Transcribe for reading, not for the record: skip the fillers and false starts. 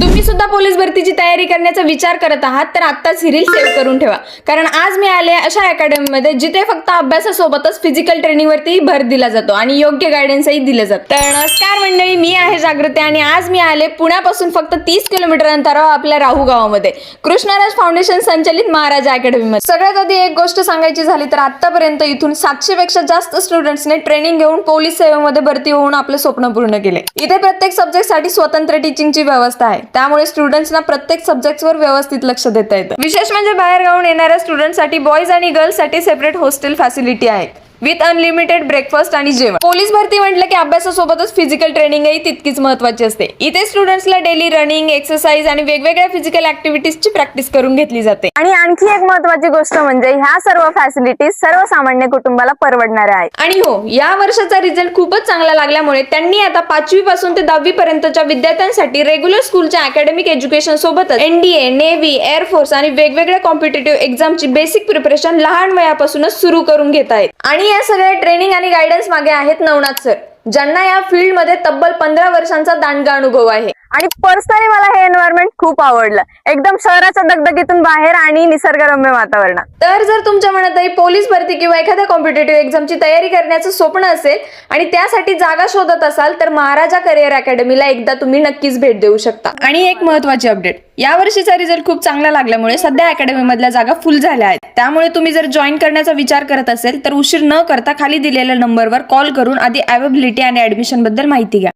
तुम्ही सुद्धा पोलीस भरतीची तयारी करण्याचा विचार करत आहात तर आत्ताच ही रील सेव्ह करून ठेवा, कारण आज मी आले अशा अकॅडमीमध्ये जिथे फक्त अभ्यासासोबतच फिजिकल ट्रेनिंगवरती भर दिला जातो आणि योग्य गायडन्सही दिले जातं। तर नमस्कार मंडळी, मी आहे जागृती आणि आज मी आले पुण्यापासून फक्त 30 किलोमीटर अंतरावर आपल्या राहू गावामध्ये कृष्णराज फाउंडेशन संचालित महाराजा अकॅडमीमध्ये। सगळ्यात आधी एक गोष्ट सांगायची झाली तर आतापर्यंत इथून 700 पेक्षा जास्त स्टुडंट्सने ट्रेनिंग घेऊन पोलीस सेवेमध्ये भरती होऊन आपले स्वप्न पूर्ण केले। इथे प्रत्येक सब्जेक्टसाठी स्वतंत्र टीचिंगची व्यवस्था आहे, त्यामुळे स्टुडंट्सना प्रत्येक सब्जेक्टवर व्यवस्थित लक्ष देता येतं। विशेष म्हणजे बाहेर गावून येणाऱ्या स्टुडंटसाठी बॉयज आणि गर्ल्ससाठी सेपरेट हॉस्टेल फॅसिलिटी आहे विथ अनलिमिटेड ब्रेकफास्ट आणि जेवण। पोलीस भरती म्हटलं की अभ्यासासोबतच फिजिकल ट्रेनिंगही तितकीच महत्त्वाची असते। इथे स्टुडंट्सला डेली रनिंग, एक्सरसाइज आणि वेगवेगळ्या फिजिकल ऍक्टिव्हिटीजची प्रॅक्टिस करून घेतली जाते। आणि आणखी एक महत्त्वाची गोष्ट म्हणजे ह्या सर्व फॅसिलिटीज सर्वसामान्य कुटुंबाला परवडणाऱ्या आहेत। आणि हो, या वर्षाचा रिझल्ट खूपच चांगला लागल्यामुळे त्यांनी आता 5वी पासून ते 10वी पर्यंतच्या विद्यार्थ्यांसाठी रेग्युलर स्कूलच्या अकॅडमिक एज्युकेशन सोबतच एनडीए, नेव्ही, एअरफोर्स आणि वेगवेगळ्या कॉम्पिटिटिव्ह एक्झामची बेसिक प्रिपरेशन लहान वयापासूनच सुरू करून घेत आहेत। आणि या सगळ्या ट्रेनिंग आणि गायडन्स मागे आहेत नवनाथ सर, ज्यांना या फील्ड मध्ये तब्बल 15 वर्षांचा दांडगा अनुभव आहे। आणि पर्सनली मला हे एन्व्हायरमेंट खूप आवडलं, एकदम शहराच्या दगदगीतून बाहेर आणि निसर्गरम्य वातावरणात। तर जर तुमच्या मनातही पोलीस भरती किंवा एखाद्या कॉम्पिटिटिव्ह एक्झामची तयारी करण्याचं स्वप्न असेल आणि त्यासाठी जागा शोधत असाल तर महाराजा करिअर अकॅडमीला एकदा तुम्ही नक्कीच भेट देऊ शकता। आणि एक महत्त्वाची अपडेट, या वर्षीचा रिझल्ट खूप चांगला लागल्यामुळे सध्या अकॅडमी मधल्या जागा फुल झाल्या आहेत, त्यामुळे तुम्ही जर जॉईन करण्याचा विचार करत असेल तर उशीर न करता खाली दिलेल्या नंबरवर कॉल करून आधी अवेलेबिलिटी आणि ऍडमिशन बद्दल माहिती घ्या।